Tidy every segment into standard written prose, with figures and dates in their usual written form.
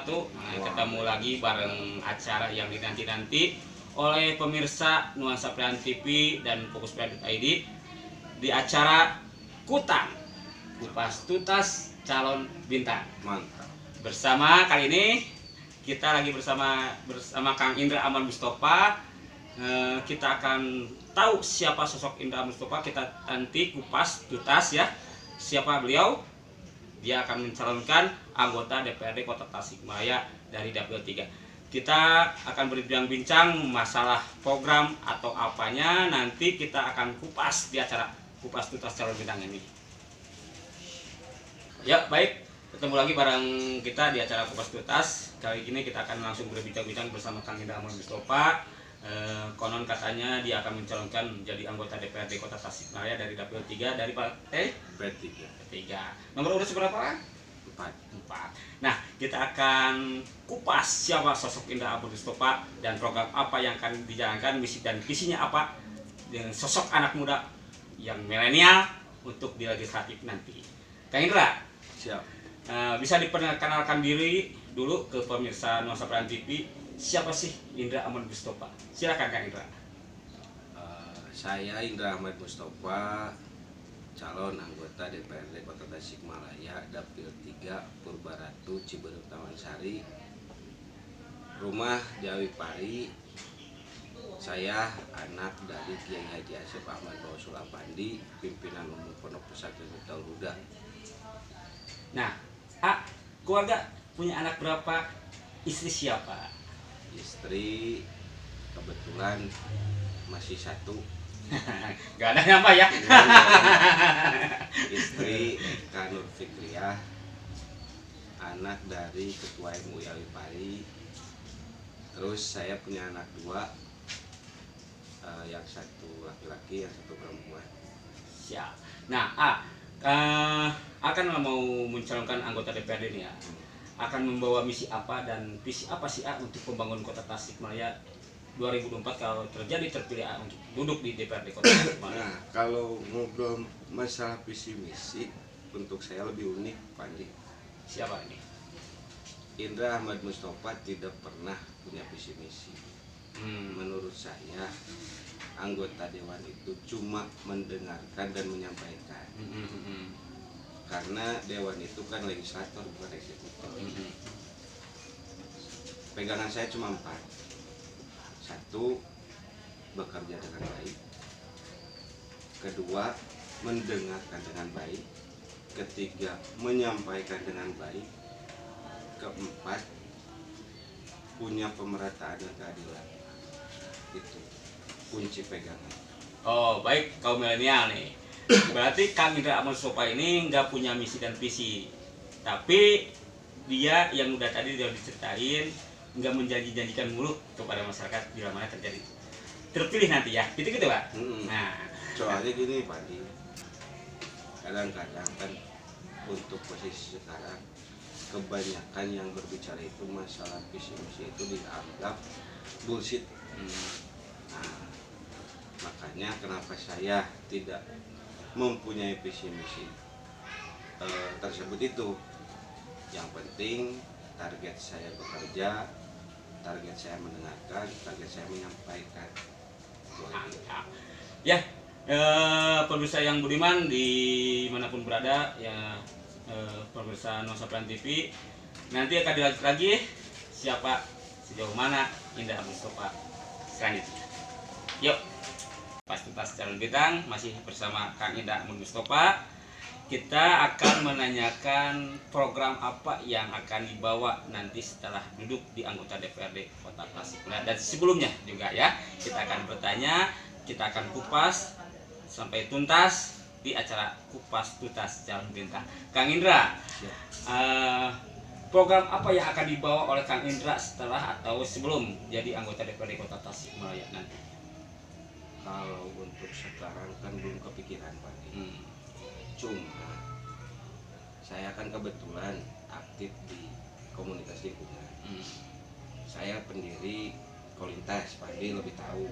wabarakatuh. Ketemu lagi bareng acara yang dinanti-nanti oleh pemirsa Nuansa Pilihan TV dan Fokus Pilihan ID di acara Kutang Kupas Tuntas Calon Bintang. Mantap. Bersama kali ini kita lagi bersama Kang Indra Ahmad Mustofa. Kita akan tahu siapa sosok Indra Ahmad Mustofa. Kita nanti kupas tuntas ya. Siapa beliau? Dia akan mencalonkan anggota DPRD Kota Tasikmalaya dari Dapil 3. Kita akan berbincang-bincang masalah program atau apanya, nanti kita akan kupas di acara Kupas Tuntas Calon Bintang ini. Ya, baik. Ketemu lagi bareng kita di acara Kupas Tuntas. Kali ini kita akan langsung berbincang-bincang bersama Kang Indra Ahmad Mustofa. Konon katanya dia akan mencalonkan menjadi anggota DPRD Kota Tasikmalaya dari Dapil 3 dari partai P3. Nomor urut seberapa? 4. Nah, kita akan kupas siapa sosok Indra Ahmad Mustofa dan program apa yang akan dijalankan, misi dan visinya apa dengan sosok anak muda yang milenial untuk di legislatif nanti. Kang Indra, Siap. bisa diperkenalkan diri dulu ke pemirsa Nuansa Pilihan TV. Siapa sih Indra Ahmad Mustofa? Silakan Kang Indra. Saya Indra Ahmad Mustofa, calon anggota DPRD Kota Tasikmalaya, Dapil 3, Purbaratu, Ciberem Taman Sari, rumah Jawi Pari. Saya anak dari Kiai Haji Asep Ahmad Bausul Apandi, pimpinan umum Pondok Pesantren Miftaul Huda. Nah, keluarga punya anak berapa? Istri siapa? Istri kebetulan masih satu. Gak ada nama ya? Istri Eka Nur Fitriah, anak dari Ketua MUI Jawi Pari. Terus saya punya anak dua, yang satu laki-laki, yang satu perempuan. Siap. Nah, akan mau mencalonkan anggota DPRD ini ya. Akan membawa misi apa dan visi apa sih untuk pembangunan Kota Tasikmalaya 2024 kalau terpilih untuk duduk di DPRD Kota Tasikmalaya. Nah, kalau ngobrol masalah visi misi, untuk saya lebih unik, Pandi. Siapa ini? Indra Ahmad Mustofa tidak pernah punya visi misi. Menurut saya, anggota dewan itu cuma mendengarkan dan menyampaikan. Karena dewan itu kan legislator, bukan eksekutor. Pegangan saya cuma 4. 1, bekerja dengan baik. 2, mendengarkan dengan baik. 3, menyampaikan dengan baik. 4, punya pemerataan dan keadilan. Itu kunci pegangan. Oh, baik, kaum milenial nih. Berarti Kang Indra Ahmad Mustofa ini nggak punya misi dan visi, tapi dia yang udah tadi udah diceritain, nggak menjanjikan mulu kepada masyarakat bila mana terpilih nanti ya, gitu Pak. Nah, soalnya gini Pak Di, kadang-kadang kan untuk posisi sekarang kebanyakan yang berbicara itu masalah visi misi itu dianggap bullshit. Nah, makanya kenapa saya tidak mempunyai visi misi tersebut itu. Yang penting target saya bekerja, target saya mendengarkan, target saya menyampaikan. Ya, pemirsa yang budiman dimanapun berada ya, pemirsa Nuansa Pilihan TV, nanti akan dilanjut lagi siapa sejauh mana Indra Ahmad Mustofa selanjutnya. Yuk, Pas Tuntas Calon Bintang masih bersama Kang Indra Ahmad Mustofa. Kita akan menanyakan program apa yang akan dibawa nanti setelah duduk di anggota DPRD Kota Tasikmalaya, dan sebelumnya juga ya. Kita akan bertanya, kita akan kupas sampai tuntas di acara Kupas Tuntas Calon Bintang. Kang Indra, program apa yang akan dibawa oleh Kang Indra setelah atau sebelum jadi anggota DPRD Kota Tasikmalaya nanti? Kalau untuk sekarang kan belum kepikiran Pak. Cuma saya kan kebetulan aktif di komunitas lingkungan. Saya pendiri Kolintas, Pak Di lebih tahu,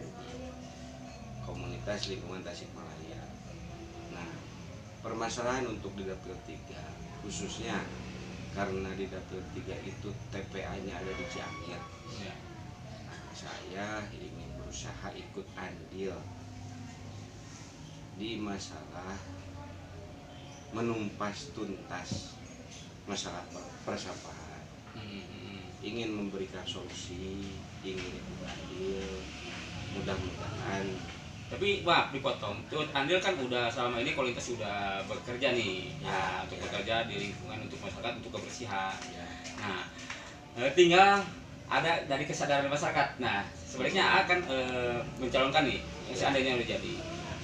komunitas lingkungan Tasikmalaya. Nah, permasalahan untuk di Dapil 3 khususnya karena di Dapil 3 itu TPA biasanya ada di Cianjur. Ya. Saya ingin berusaha ikut andil di masalah menumpas tuntas masalah persampahan. Ingin memberikan solusi, ingin ikut andil, mudah-mudahan. Tapi Pak, dipotong. Tuh Andil kan udah selama ini Kolintas sudah bekerja nih, ya, untuk bekerja di lingkungan untuk masyarakat untuk kebersihan. Ya. Nah, tinggal ada dari kesadaran masyarakat. Nah, sebaliknya akan mencalonkan nih, seandainya udah jadi,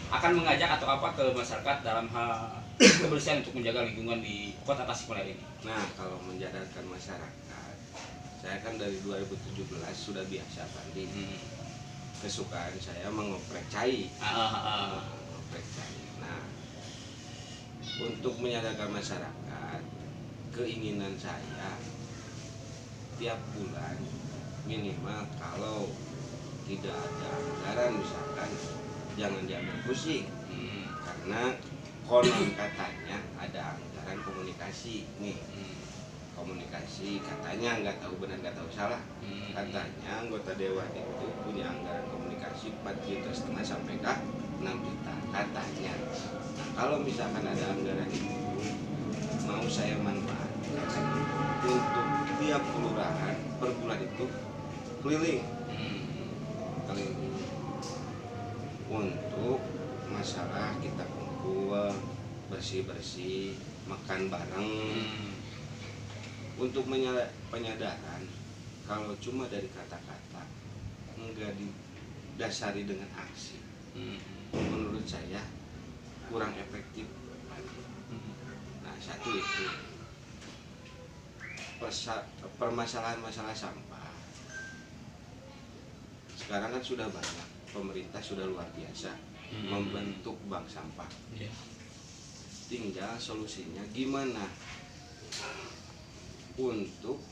akan mengajak atau apa ke masyarakat dalam hal kebersihan untuk menjaga lingkungan di Kota Tasikmalaya ini. Nah, kalau menyadarkan masyarakat, saya kan dari 2017 sudah biasa Pandi. Kesukaan saya mengoprek cai. Mengoprek cai. Nah, untuk menyadarkan masyarakat, keinginan saya tiap bulan minimal kalau tidak ada anggaran misalkan jangan diambil pusing, karena konon katanya ada anggaran komunikasi nih. Komunikasi katanya, nggak tahu benar nggak tahu salah, katanya anggota dewan itu punya anggaran komunikasi 4,5 juta sampai ke 6 juta katanya. Nah, kalau misalkan ada anggaran itu mau saya manfaatkan untuk tiap kelurahan per bulan itu keliling untuk masalah kita kumpul bersih-bersih, makan bareng. Untuk penyadaran, kalau cuma dari kata-kata enggak didasari dengan aksi, menurut saya kurang efektif. Nah, satu itu permasalahan masalah sampah. Sekarang kan sudah banyak, pemerintah sudah luar biasa membentuk bank sampah. Tinggal solusinya gimana untuk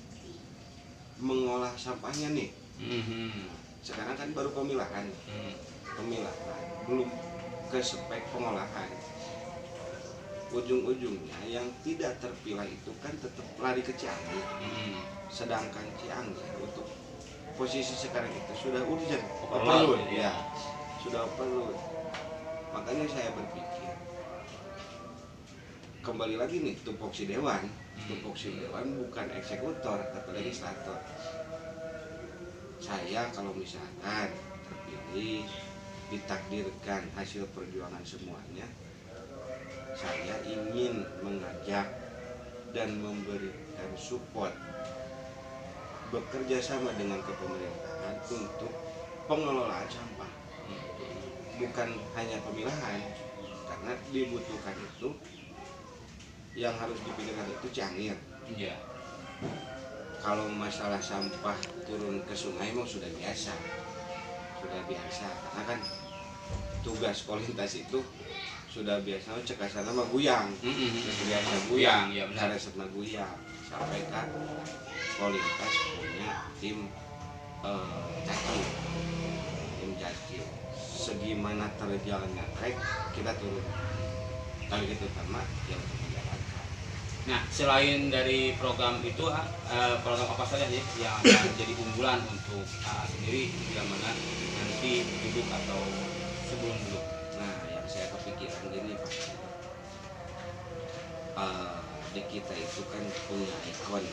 mengolah sampahnya nih. Sekarang kan baru pemilahan, belum ke spek pengolahan. Ujung-ujungnya yang tidak terpilah itu kan tetap lari ke Cianjur. Sedangkan Cianjur untuk posisi sekarang itu sudah urgent, overload ya, sudah overload. Makanya saya berpikir kembali lagi nih, tupoksi dewan bukan eksekutor tapi legislator. Saya kalau misalkan terpilih, ditakdirkan hasil perjuangan semuanya, saya ingin mengajak dan memberikan support bekerja sama dengan kepemerintahan untuk pengelolaan sampah, bukan hanya pemilahan, karena dibutuhkan itu yang harus dipikirkan itu Cianjur. Kalau masalah sampah turun ke sungai mau sudah biasa, karena kan tugas Kolintas itu sudah biasa cekasan sama guyang, biasa guyang, cara sama guyang sampai kan Kolintas punya tim cacil, segimana terjalannya trek kita turun, tapi itu sama yang menjalankan. Nah, selain dari program itu, program apa saja sih yang akan jadi unggulan untuk sendiri bila mana nanti duduk atau sebelum duduk? Nah, yang saya kepikiran gini Pak, di kita itu kan punya ikon.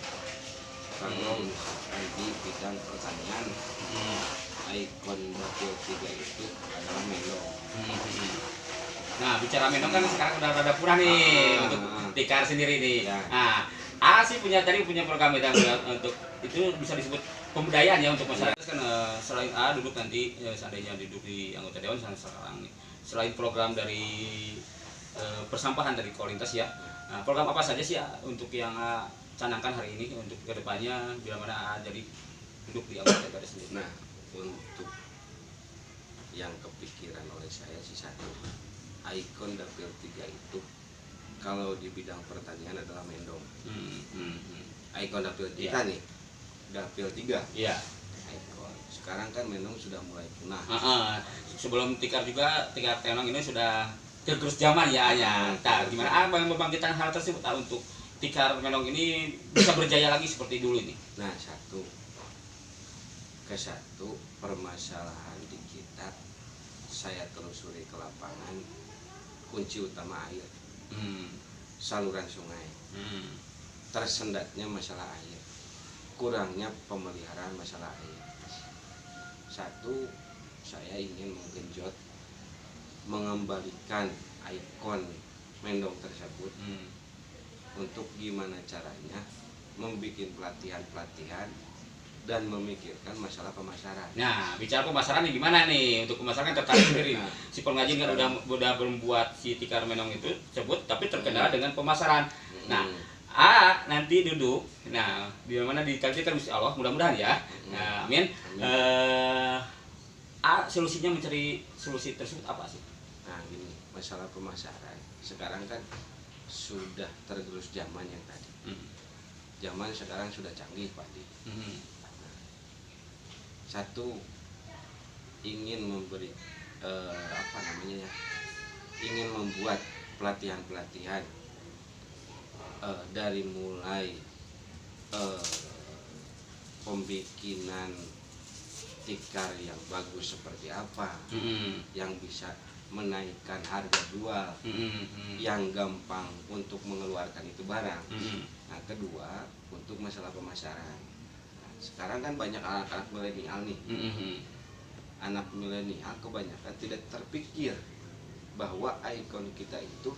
Kalau misalkan di bidang pertanian, ikon Dapil 3 itu adalah mendong. Nah, bicara mendong kan sekarang udah rada kurang nih untuk tikar sendiri nih. Ya. Nah, sih tadi punya program untuk itu bisa disebut pemberdayaan ya untuk masyarakat kan. Selain duduk nanti seandainya duduk di anggota dewan sekarang nih, selain program dari persampahan dari Kolintas ya, program apa saja sih untuk yang canangkan hari ini untuk kedepannya bila mana jadi duduk di anggota dewan sendiri? Nah, untuk yang kepikiran oleh saya sih satu, ikon Dapil 3 itu kalau di bidang pertanian adalah mendong. Ikon Dapil kita nih, Dapil 3. Iya. Ikon. Sekarang kan mendong sudah mulai punah. Sebelum tikar juga, tikar tenong ini sudah tergerus zaman ya. Nah, gimana yang membangkitkan hal tersebut untuk tikar mendong ini bisa berjaya lagi seperti dulu ini? Nah, satu, ke satu permasalahan di kita, saya telusuri ke lapangan, kunci utama air, saluran sungai, tersendatnya masalah air, kurangnya pemeliharaan masalah air. Satu, saya ingin menggenjot, mengembalikan ikon Mendong tersebut, untuk gimana caranya membuat pelatihan-pelatihan dan memikirkan masalah pemasaran. Nah, bicara pemasaran nih gimana nih? Untuk pemasaran kan tertarik sendiri. Si Pengajin kan udah membuat si tikar menong itu sebut, tapi terkendala dengan pemasaran. Nah, nanti duduk. Nah, di mana dikasih kan Gusti Allah, mudah-mudahan ya. Nah, amin. Solusinya mencari solusi tersebut apa sih? Nah, gini, masalah pemasaran. Sekarang kan sudah tergerus zaman yang tadi. Zaman sekarang sudah canggih, Pak Di. Satu, ingin memberi ingin membuat pelatihan-pelatihan dari mulai pembikinan tikar yang bagus seperti apa, yang bisa menaikkan harga jual, yang gampang untuk mengeluarkan itu barang. Nah, kedua, untuk masalah pemasaran. Nah, sekarang kan banyak anak-anak milenial nih. Anak milenial kebanyakan tidak terpikir bahwa ikon kita itu,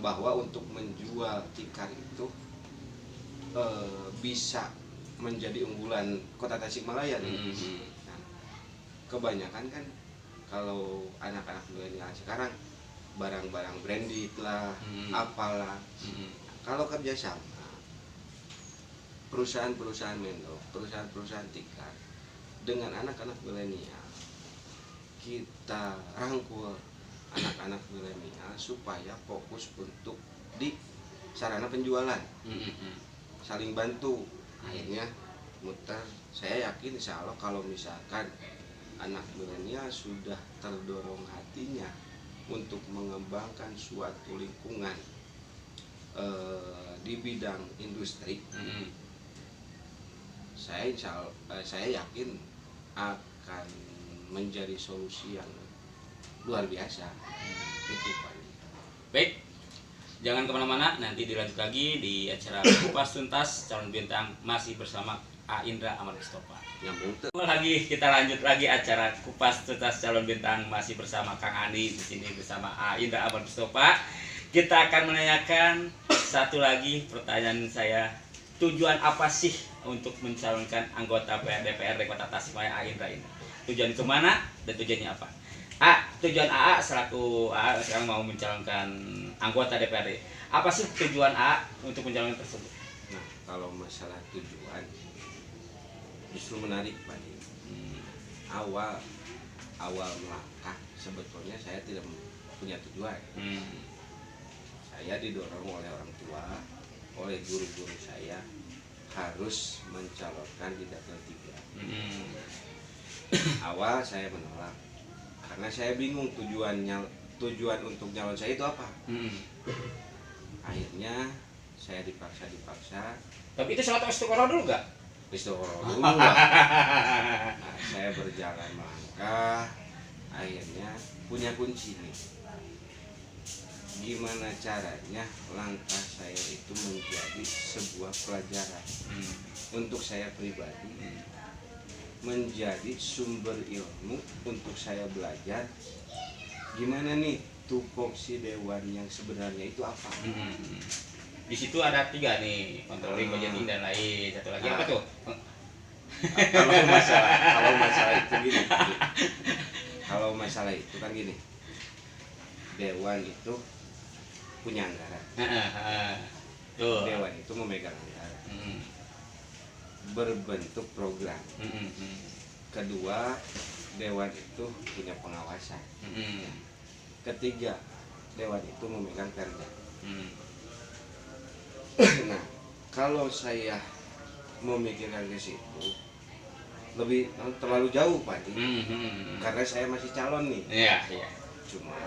bahwa untuk menjual tikar itu bisa menjadi unggulan kota Tasikmalaya nih. Nah, kebanyakan kan kalau anak-anak milenial sekarang barang-barang branded lah, apalah. Kalau kerjasama perusahaan-perusahaan Mendong, perusahaan-perusahaan tikar dengan anak-anak milenial, kita rangkul anak-anak milenial supaya fokus untuk di sarana penjualan, saling bantu, akhirnya muter. Saya yakin insya Allah kalau misalkan anak milenial sudah terdorong hatinya untuk mengembangkan suatu lingkungan di bidang industri, saya yakin akan menjadi solusi yang luar biasa. Itu Pak. Baik, jangan kemana-mana, nanti dilanjut lagi di acara Kupas Tuntas Calon Bintang masih bersama A. Indra Ahmad Mustofa. Kita lanjut lagi acara Kupas Tuntas Calon Bintang masih bersama Kang Andi di sini bersama A. Indra Ahmad Mustofa. Kita akan menanyakan satu lagi pertanyaan saya. Tujuan apa sih untuk mencalonkan anggota DPRD Kota Tasikmalaya A. Indra ini? Tujuan kemana dan tujuannya apa? Tujuan AA selaku AA sekarang mau mencalonkan anggota DPRD. Apa sih tujuan AA untuk mencalonkan tersebut? Nah, kalau masalah tujuan justru menarik Pak. Awal melangkah sebetulnya saya tidak punya tujuan. Saya didorong oleh orang tua, oleh guru-guru saya harus mencalonkan di Dapil 3. Awal saya menolak karena saya bingung tujuan untuk nyalon saya itu apa. Akhirnya saya dipaksa. Tapi itu sholat istiqoroh dulu nggak? Istiqoroh dulu lah. Nah, saya berjalan melangkah, akhirnya punya kunci nih. Gimana caranya langkah saya itu menjadi sebuah pelajaran untuk saya pribadi, menjadi sumber ilmu untuk saya belajar gimana nih tupoksi dewan yang sebenarnya itu apa. Di situ ada 3 nih, controlling, budgeting dan lain. Satu lagi apa tuh? Kalau masalah itu gini. Kalau masalah itu kan gini. Dewan itu punya anggaran. Dewan itu memegang anggaran. Berbentuk program. Kedua, dewan itu punya pengawasan. Ketiga, dewan itu memegang perda. Nah, kalau saya memikirkan ke situ lebih terlalu jauh Pak, karena saya masih calon nih. Cuma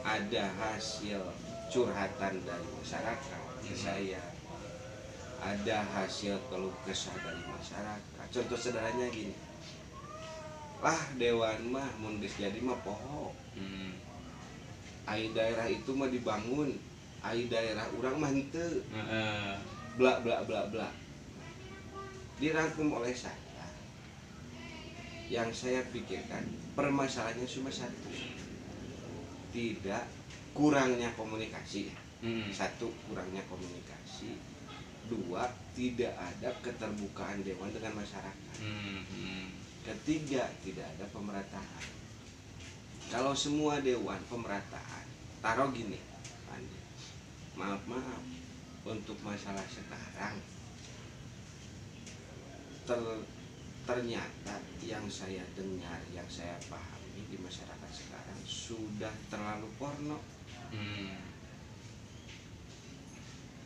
ada hasil curhatan dari masyarakat ke saya, ada hasil keluh kesah dari masyarakat. Contoh sederhananya gini, lah dewan mah mun geus jadi mah poho. Ai daerah itu mah dibangun, ai daerah urang mah henteu. Bla bla bla bla. Dirangkum oleh saya. Yang saya pikirkan permasalahannya cuma satu. Tidak kurangnya komunikasi. Satu, kurangnya komunikasi. Dua, tidak ada keterbukaan dewan dengan masyarakat. Ketiga, tidak ada pemerataan. Kalau semua dewan pemerataan, taruh gini, Andi, maaf untuk masalah sekarang, ternyata yang saya dengar, yang saya pahami di masyarakat sekarang sudah terlalu porno.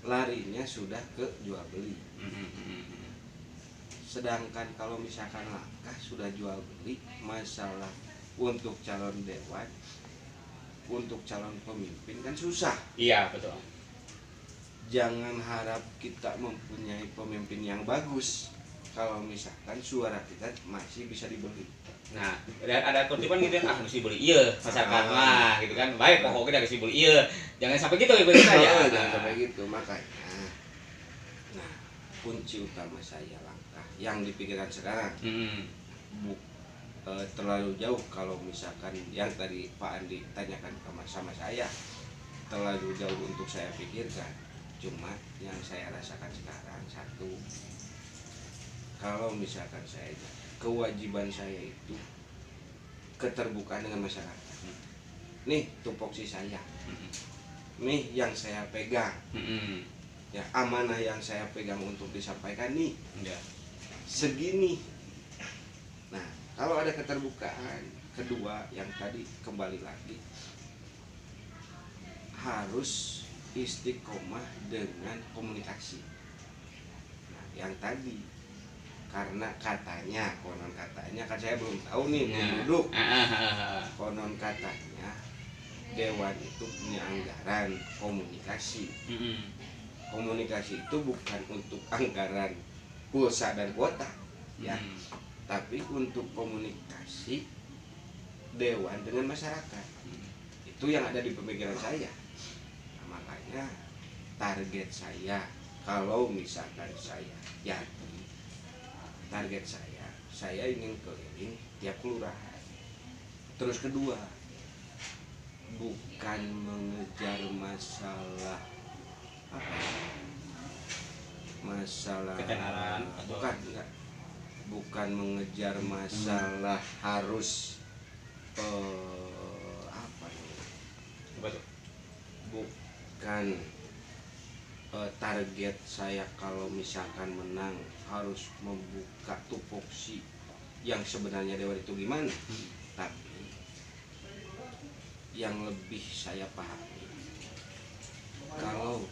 Larinya sudah ke jual beli. Sedangkan kalau misalkan langkah sudah jual beli, masalah untuk calon dewan, untuk calon pemimpin kan susah. Iya, betul. Jangan harap kita mempunyai pemimpin yang bagus kalau misalkan suara kita masih bisa dibeli. Nah, ada kutipan gitu ah mesti beli iya masyarakat mah gitu kan. Baik pokoknya dari beli iya. Jangan sampai gitu ibu saya. Jangan sampai gitu, makanya. Nah, kunci utama saya langkah yang dipikirkan sekarang terlalu jauh. Kalau misalkan yang tadi Pak Andi tanyakan sama saya terlalu jauh untuk saya pikirkan. Cuma yang saya rasakan sekarang satu, kalau misalkan saya kewajiban saya itu keterbukaan dengan masyarakat. Nih tupoksi saya, nih yang saya pegang, ya amanah yang saya pegang untuk disampaikan nih, segini. Nah, kalau ada keterbukaan, kedua yang tadi kembali lagi harus istiqomah dengan komunikasi. Nah, yang tadi karena katanya, konon katanya kan saya belum tahu nih, belum duduk. Konon katanya dewan itu punya anggaran komunikasi. Komunikasi itu bukan untuk anggaran pulsa dan kuota, ya, tapi untuk komunikasi dewan dengan masyarakat. Itu yang ada di pemikiran saya. Nah, makanya target saya kalau misalkan saya jadi, target saya ingin keliling tiap kelurahan. Terus kedua, bukan mengejar masalah apa? Masalah ketenaran, bukan mengejar masalah harus apa nih? Bukan target saya kalau misalkan menang harus membuka tupoksi yang sebenarnya dewan itu gimana. Tapi yang lebih saya pahami, kalau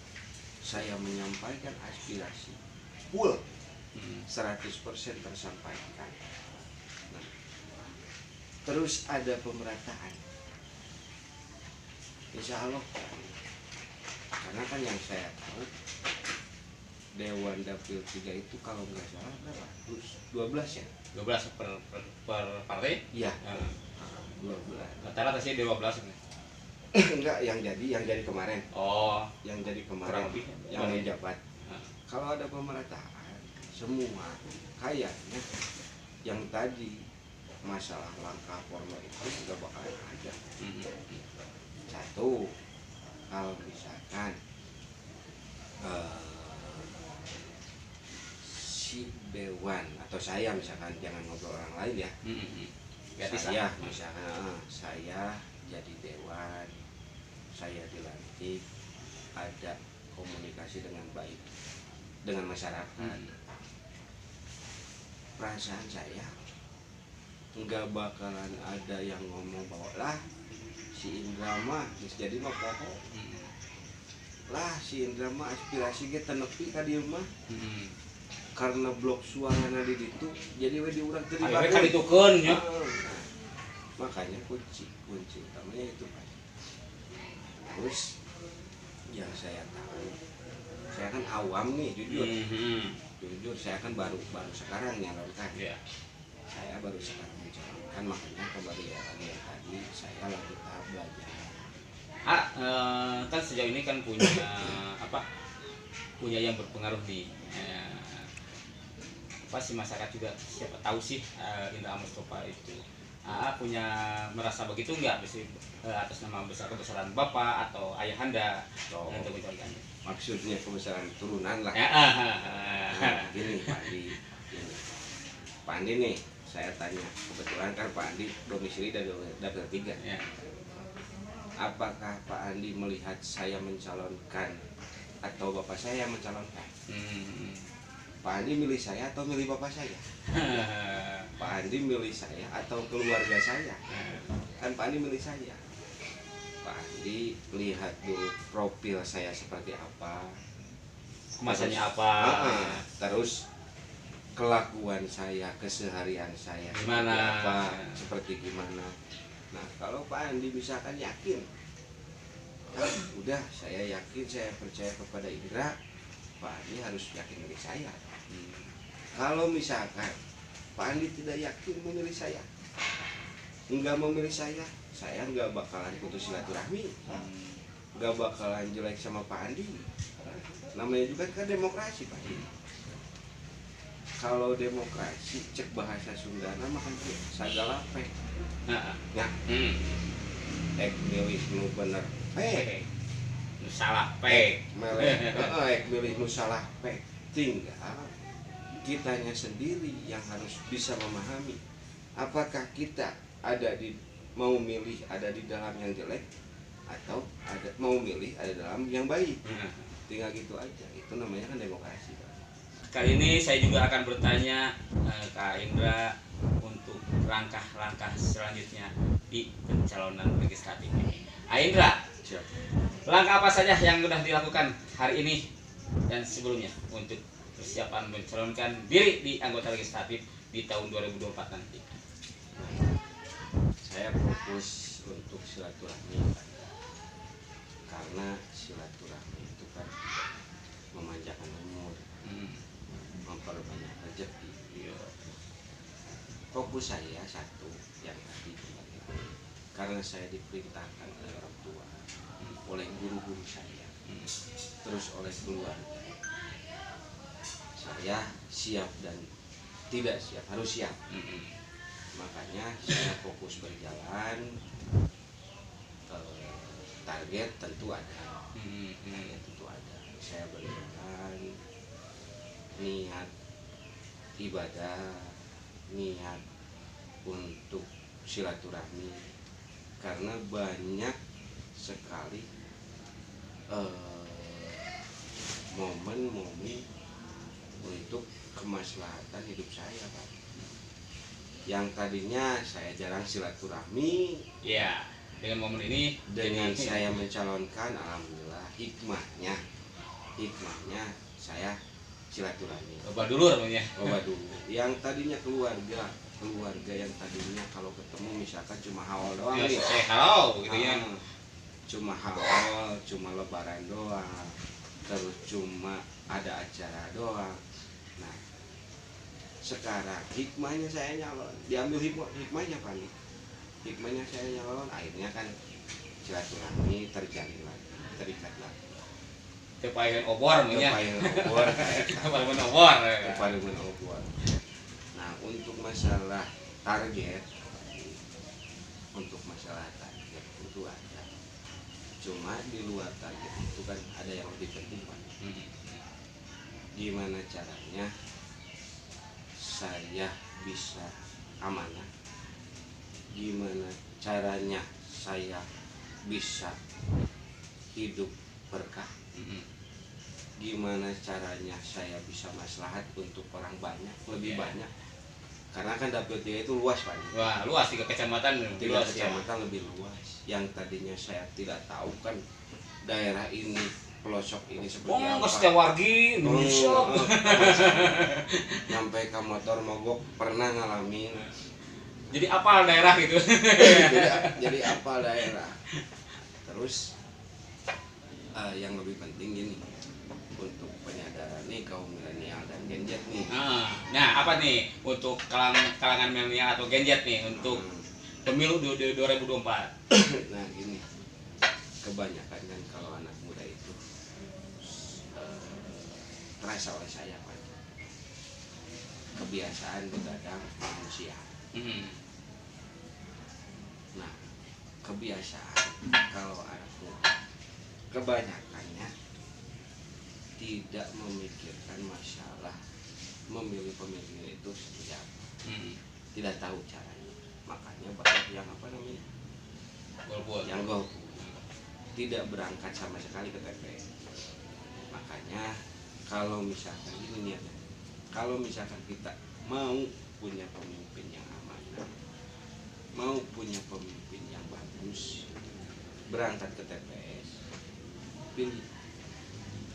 saya menyampaikan aspirasi full 100% tersampaikan, nah, terus ada pemerataan, insya Allah. Karena kan yang saya tahu Dewan Dapil 3 itu kalau nggak salah berapa? 12 ya? 12 per partai? Iya. 12. Rata-rata sih 12 ini. Enggak, yang jadi kemarin. Oh, yang jadi kemarin. Kurang lebih. Yang menjabat. Kalau ada pemerataan, semua kayaknya yang tadi masalah langkah porno itu nggak bakalan ada. Satu, kalau misalkan si dewan atau saya misalkan, jangan ngobrol orang lain ya, saya misalkan saya jadi dewan, saya dilantik, ada komunikasi dengan baik dengan masyarakat, perasaan saya nggak bakalan ada yang ngomong bahwa lah si Indra mah jadi mah pokok, lah si Indra mah aspirasi kita nepi ka dieu mah karena blok suarana di ditu jadi we diurang teu akhirnya kan ditukeun nya. Makanya kunci utamanya itu Pak. Terus yang saya tahu saya kan awam nih, jujur. Mhm. Jujur saya kan baru sekarang nyalonkan. Ya. Saya baru sekarang mencalonkan, makanya kembali ya lagi yang tadi saya lagi tahap belajar. Kan sejauh ini kan punya apa? Punya yang berpengaruh nih. Apa sih masyarakat juga siapa tahu sih Indra Mustafa itu punya merasa begitu nggak atas nama kebesaran bapak atau ayahanda untuk mencalonkannya. Maksudnya kebesaran turunan lah. Nah, gini Pak Andi, Pak Andi nih saya tanya, kebetulan kan Pak Andi domisili dari dapil 3. Ya. Apakah Pak Andi melihat saya mencalonkan atau bapak saya yang mencalonkan? Pak Andi milih saya atau milih bapak saya? Pak Andi milih saya atau keluarga saya? Kan Pak Andi milih saya. Pak Andi lihat dulu profil saya seperti apa, Kemasannya apa? Terus kelakuan saya, keseharian saya Gimana? seperti gimana. Nah, kalau Pak Andi misalkan yakin, udah saya yakin, saya percaya kepada Indra, Pak Andi harus yakin milih saya. Kalau misalkan Pak Andi tidak yakin memilih saya, nggak memilih saya nggak bakalan putus silaturahmi, nggak bakalan jelek sama Pak Andi. Namanya juga kan demokrasi Pak Andi. Kalau demokrasi cek bahasa Sunda nama kan sagala pek. Ya. Ek milih nu bener pek. Salah pek. Melek. Ek milih nu salah pek. Tinggal kitanya sendiri yang harus bisa memahami apakah kita mau milih ada di dalam yang jelek atau mau milih ada dalam yang baik. Tinggal gitu aja. Itu namanya kan demokrasi. Kali ini saya juga akan bertanya Kak Indra untuk langkah-langkah selanjutnya di pencalonan legislatif ini. Indra, langkah apa saja yang sudah dilakukan hari ini dan sebelumnya untuk persiapan mencalonkan diri di anggota legislatif di tahun 2024 nanti? Saya fokus untuk silaturahmi, karena silaturahmi itu kan memanjangkan umur, memperbanyak rezeki. Fokus saya satu yang tadi kembali, karena saya diperintahkan oleh orang tua, oleh guru-guru saya, terus oleh keluarga. Saya siap dan tidak siap, harus siap. Makanya saya fokus berjalan. Target tentu ada. Target tentu ada. Saya berjalan, niat ibadah, niat untuk silaturahmi, karena banyak sekali momen-momen untuk kemaslahatan hidup saya, Pak. Yang tadinya saya jarang silaturahmi, Ya, dengan momen ini dengan saya mencalonkan, alhamdulillah hikmahnya saya silaturahmi. Loba dulur namanya. Loba dulu. Yang tadinya keluarga yang tadinya kalau ketemu misalkan cuma haul doang nih. Halo gitu ya. Cuma haul, cuma lebaran doang. Terus cuma ada acara doang. Nah, sekarang hikmahnya saya nyalon, diambil hikmahnya Pak nih. Hikmahnya saya nyalon, akhirnya kan silaturahmi terjalin lagi, terikat lagi. Kepaingan obor namanya. Kepaingan obor. Nah, untuk masalah target itu ada. Cuma di luar target itu kan ada yang lebih penting Pak. Gimana caranya saya bisa amanah, gimana caranya saya bisa hidup berkah, gimana caranya saya bisa maslahat untuk orang banyak, lebih banyak, karena kan dapil 3 itu luas Pak. Wah, luas 3 kecamatan. 3 kecamatan lebih luas. Yang tadinya saya tidak tahu kan daerah ini, pelosok ini seperti apa. Setiawargi Indonesia. Sampai ke motor mogok pernah ngalamin. Jadi apa daerah gitu. jadi apa daerah. Terus yang lebih penting gini, untuk penyadaran nih kaum milenial dan Gen Z nih. Nah, apa nih untuk kalangan milenial atau Gen Z nih untuk pemilu 2024? Nah gini, kebanyakan kan kalau anak muda itu terasa oleh saya Pak, kebiasaan begadang manusia. Nah, kebiasaan kalau anak muda kebanyakannya tidak memikirkan masalah memilih pemimpin itu seperti apa. Tidak tahu caranya, makanya banyak yang apa namanya yang golput, tidak berangkat sama sekali ke TPS. Makanya kalau misalkan ini niatnya, kalau misalkan kita mau punya pemimpin yang amanah, mau punya pemimpin yang bagus, berangkat ke TPS, pilih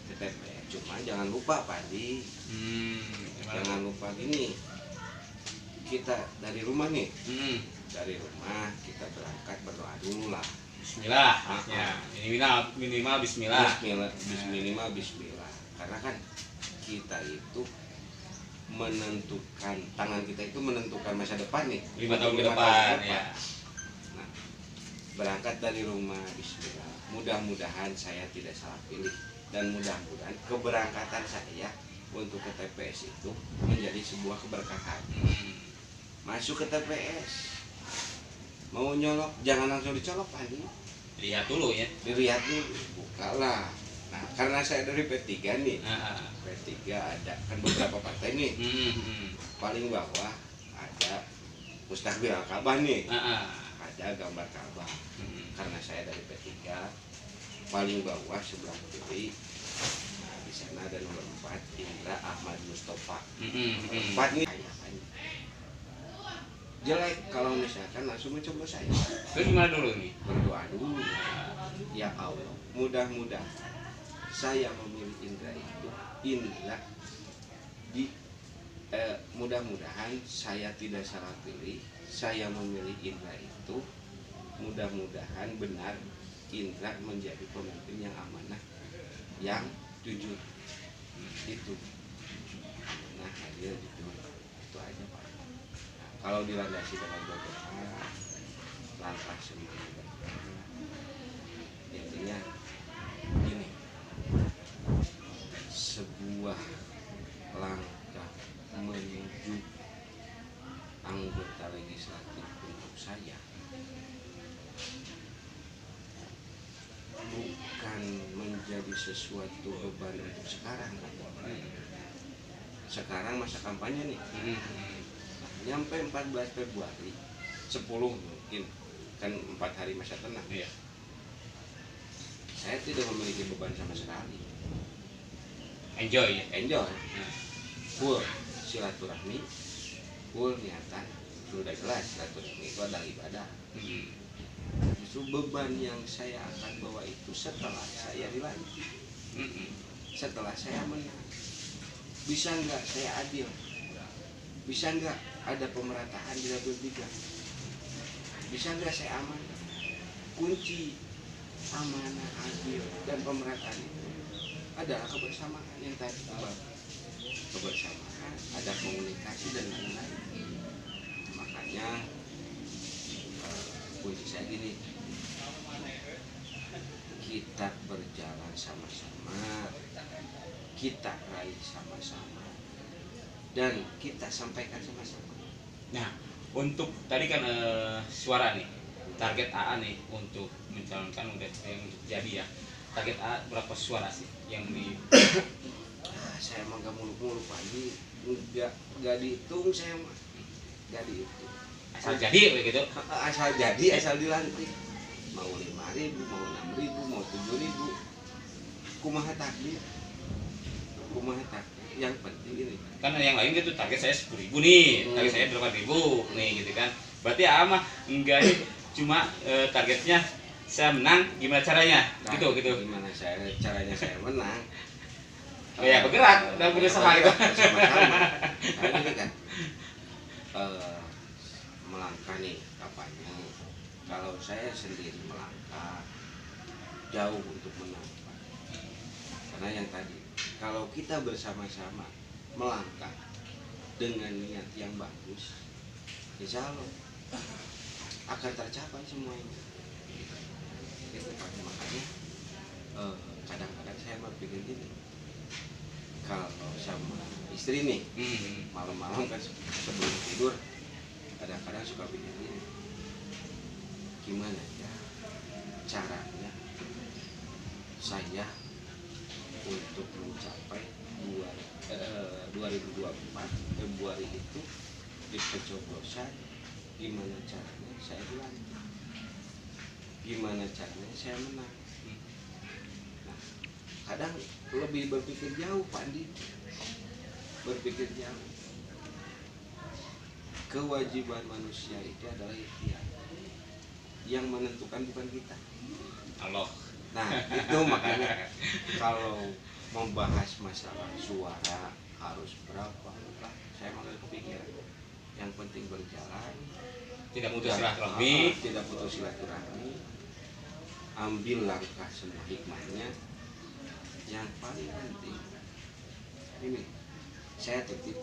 ke TPS. Cuma jangan lupa Padi, jangan lupa gini, kita dari rumah nih, dari rumah kita berangkat berdoa dulu lah. Bismillah, minimal Bismillah. Minimal Bismillah. Karena kan kita itu menentukan, tangan kita itu menentukan masa depan nih. 5 tahun ke depan ya. Nah, berangkat dari rumah Bismillah. Mudah-mudahan saya tidak salah pilih dan mudah-mudahan keberangkatan saya untuk ke TPS itu menjadi sebuah keberkahan. Masuk ke TPS, mau nyolok jangan langsung dicolok Pani. Lihat dulu ya. Dilihat dulu, bukalah. Nah, karena saya dari P3 nih. P3 ada kan beberapa partai nih. Paling bawah ada Mustakbir Al-Ka'bah nih. Ada gambar Ka'bah. Karena saya dari P3, paling bawah sebelah kiri. Nah, di sana ada nomor 4 Indra Ahmad Mustafa. 4 nih jelek kalau misalkan langsung mencoba saya. Terus gimana dulu nih? Berdoa dulu. Ya Allah, mudah-mudahan saya memilih Indra itu mudah-mudahan saya tidak salah pilih. Saya memilih Indra itu mudah-mudahan benar Indra menjadi pemimpin yang amanah, yang jujur. Itu. Nah, hadir jujur. Itu aja Pak. Kalau dilandasi dengan berdoa, langkah semuanya intinya gini, sebuah langkah menuju anggota legislatif untuk saya bukan menjadi sesuatu beban untuk sekarang. Sekarang masa kampanye nih. Nyampe 14 Februari 10 mungkin kan 4 hari masa tenang. Saya tidak memiliki beban sama sekali. Enjoy ya. Enjoy. Full silaturahmi, full niatan. Sudah jelas silaturahmi itu adalah ibadah. Justru beban yang saya akan bawa itu setelah saya dilantik, setelah saya menang. Bisa nggak saya adil? Bisa nggak ada pemerataan di level 3? Bisa nggak saya aman? Kunci amanah, adil, dan pemerataan itu adalah kebersamaan yang tadi. Kebersamaan, ada komunikasi dan lain-lain. Makanya kunci saya gini, kita berjalan sama-sama, kita raih sama-sama, dan kita sampaikan sama-sama. Nah, untuk tadi kan suara nih, target AA nih untuk mencalonkan udah yang untuk jadi ya. Target AA berapa suara sih yang di? Saya emang gak muluk-muluk Padi, nggak dihitung, saya mah nggak dihitung. Asal jadi begitu. Asal jadi, asal dilantik. Mau 5.000, mau 6.000, mau 7.000. Kumaha takdir. Yang penting ini. Kan yang lain gitu target saya 10.000 nih, target saya 8.000 nih gitu kan. Berarti AA mah enggak nih, cuma targetnya saya menang, gimana caranya? Nah, gitu. Gimana caranya saya menang? Oh ya bergerak dan berusaha gitu. Sama-sama. Karena ini kan melangkah nih kampanye. Kalau saya sendiri melangkah jauh untuk menang. Karena yang tadi kalau kita bersama-sama melangkah dengan niat yang bagus, insya Allah akan tercapai semuanya. Itu Pak. Makanya kadang-kadang saya berpikir gini, kalau sama istri nih malam-malam kan sebelum tidur kadang-kadang suka pikir gini, gimana ya caranya saya untuk mencapai 2024 Februari itu di pencoblosan, gimana caranya saya dilantik, gimana caranya saya menang. Nah, kadang lebih berpikir jauh Pak Andi, berpikir jauh. Kewajiban manusia itu adalah ikhtiar, yang menentukan bukan kita, Allah. Nah itu makanya kalau membahas masalah suara harus berapa, saya malah kepikiran. Yang penting berjalan, Tidak putus silaturahmi. tidak putus silaturahmi, ambil langkah semua hikmahnya. Yang paling penting ini, saya titip,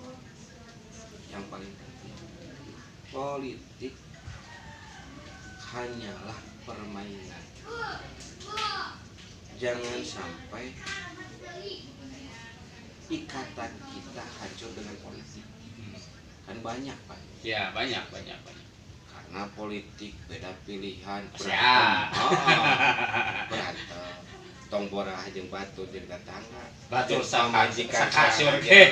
yang paling penting politik hanyalah permainan. Jangan sampai ikatan kita hancur dengan politik. Kan banyak Pak. Ya banyak. Karena politik beda pilihan, Ya. berantem, tong borah jeung batu jeung tetangga. Batur pamajikan sakasur sorangan, ge.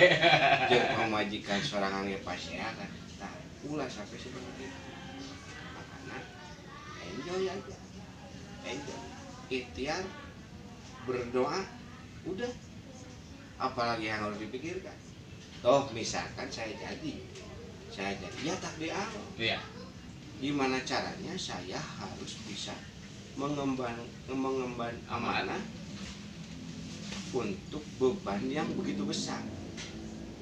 jeung pamajikan sorangan ge paseakan. Nah, ulah sampai seperti itu. Makanya enjoy aja. Enjoy. Ikhtiar, berdoa, udah. Apalagi yang harus dipikirkan. Toh misalkan saya jadi ya takdir Allah. Iya. Gimana caranya saya harus bisa mengemban amanah untuk beban yang begitu besar.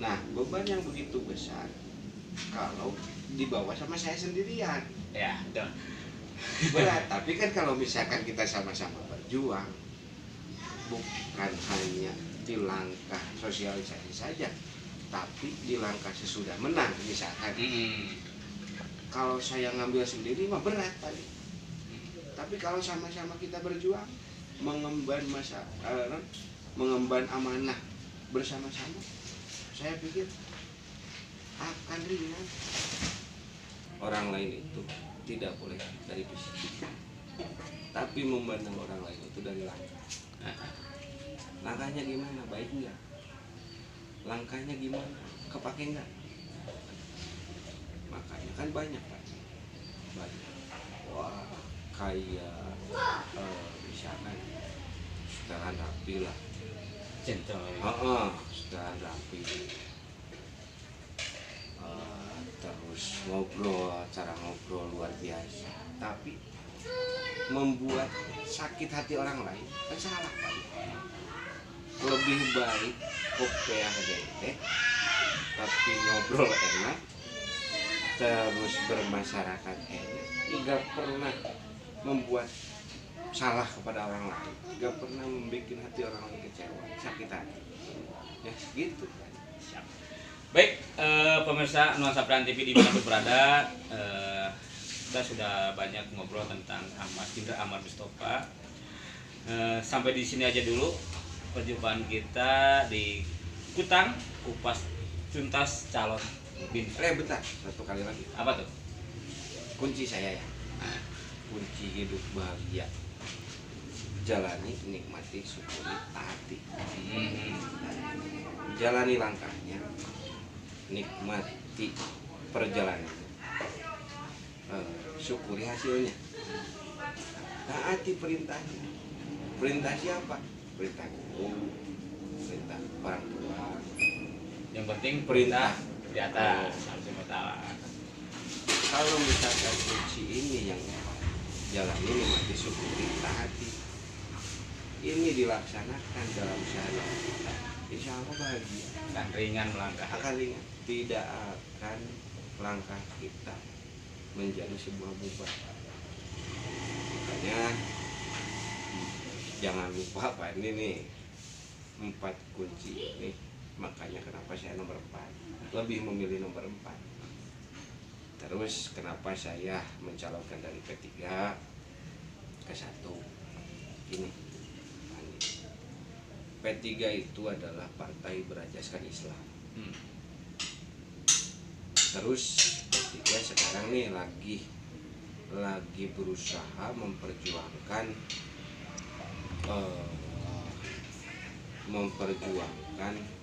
Nah, beban yang begitu besar kalau dibawa sama saya sendirian, Ya, betul. berat. Tapi kan kalau misalkan kita sama-sama berjuang, bukan hanya di langkah sosialisasi saja, tapi di langkah sesudah menang misalkan. Kalau saya ngambil sendiri mah berat tadi. Tapi kalau sama-sama kita berjuang, mengemban amanah bersama-sama, saya pikir akan ringan. Orang lain itu tidak boleh dari fisik, tapi memandang orang lain itu dari langkah. Langkahnya gimana? Baik enggak? Langkahnya gimana? Kepake enggak? Makanya kan banyak Pak. Banyak. Wah, kayak misalkan setelan rapi lah. Setelan rapi. Terus ngobrol, cara ngobrol luar biasa. Tapi membuat sakit hati orang lain kan salah Pak. Lebih baik kopiah deh, tapi ngobrol enak, terus bermasyarakat enak, tidak pernah membuat salah kepada orang lain, tidak pernah membuat hati orang lain kecewa, sakit hati. Ya gitu kan. Siap. Baik, pemirsa Nuansa Pelayan TV di mana berada, kita sudah banyak ngobrol tentang Indra Ahmad Mustofa. Sampai di sini aja dulu perjumpaan kita di Kutang Kupas Tuntas Calon Bintang. Bentar, satu kali lagi. Apa tuh? Kunci saya ya. Kunci hidup bahagia. Jalani, nikmati, syukuri, taati. Jalani langkahnya, nikmati perjalanannya, syukuri hasilnya, taati perintahnya. Perintah siapa? Perintah guru, perintah orang tua. Yang penting perintah di atas Allah. Kalau misalkan kunci ini yang jalan ini mati syukuri, taati, ini dilaksanakan dalam sehari kita, insya Allah bahagia. Dan ringan melangkah. Akan ringan, tidak akan langkah kita menjadi sebuah beban. Makanya jangan lupa Pak, ini nih 4 kunci ini, makanya kenapa saya nomor 4, lebih memilih nomor 4. Terus kenapa saya mencalonkan dari P3 ke 1 ini, P3 itu adalah partai berajaskan Islam. Terus P3 sekarang nih lagi berusaha memperjuangkan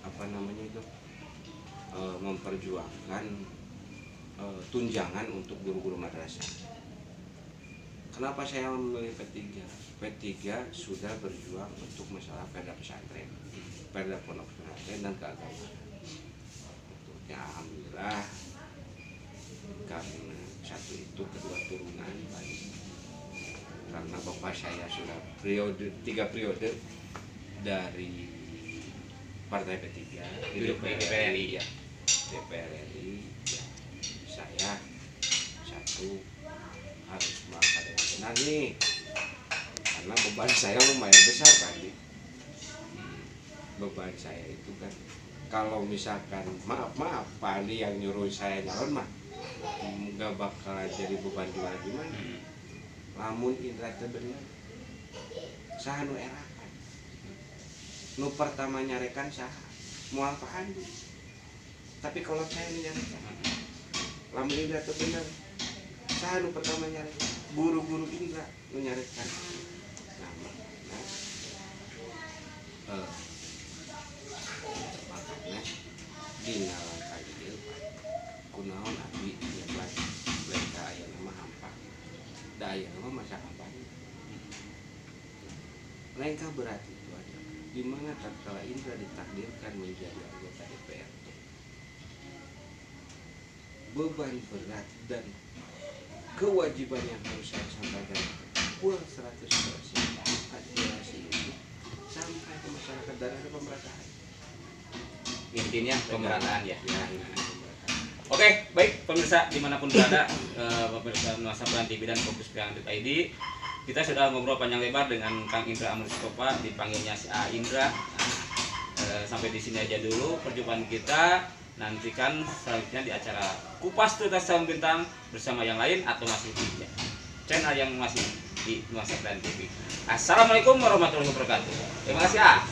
apa namanya itu, memperjuangkan tunjangan untuk guru-guru madrasah. Kenapa saya memilih P3? P3 sudah berjuang untuk masalah perda pesantren, perda pondok pesantren dan keagamaan. Ya alhamdulillah, karena satu itu kedua turunan baik. Karena bapak saya sudah 3 periode dari partai P3 di DPR RI, ya. DPR RI, ya. Saya satu harus mengangkat dengan benar nih, karena beban saya lumayan besar tadi. Beban saya itu kan, kalau misalkan maaf Pak Andi yang nyuruh saya nyalon mah nggak bakal jadi beban gimana. Lamun Indra teh bener saha nu erakan, nu pertama nyarekan saha moal Pak Andi. Tapi kalau saya nyarekan, lamun Indra teh bener saha nu pertama nyarekan, guru-guru Indra nu nyarekan. Makanya dina langkah ieu kunaon abdi nyebat mereka aya nama hampa, da aya nama masa kampanye. Langkah berat itu adalah di mana tatkala Indra ditakdirkan menjadi anggota DPR, beban berat dan kewajiban yang harus saya sampaikan full 100% aspirasi itu sampai ke masyarakat dan ada pemerataan. Intinya pemerataan ya. Intinya. Oke, baik pemirsa dimanapun berada, pemirsa Nuansa Peran TV dan Fokus.id, kita sudah ngobrol panjang lebar dengan Kang Indra Amristopa, dipanggilnya si A Indra. Sampai di sini aja dulu perjumpaan kita. Nantikan selanjutnya di acara Kupas Tuntas Calon Bintang bersama yang lain atau masih di channel yang masih di Nuansa Peran TV. Assalamualaikum warahmatullahi wabarakatuh. Terima kasih A.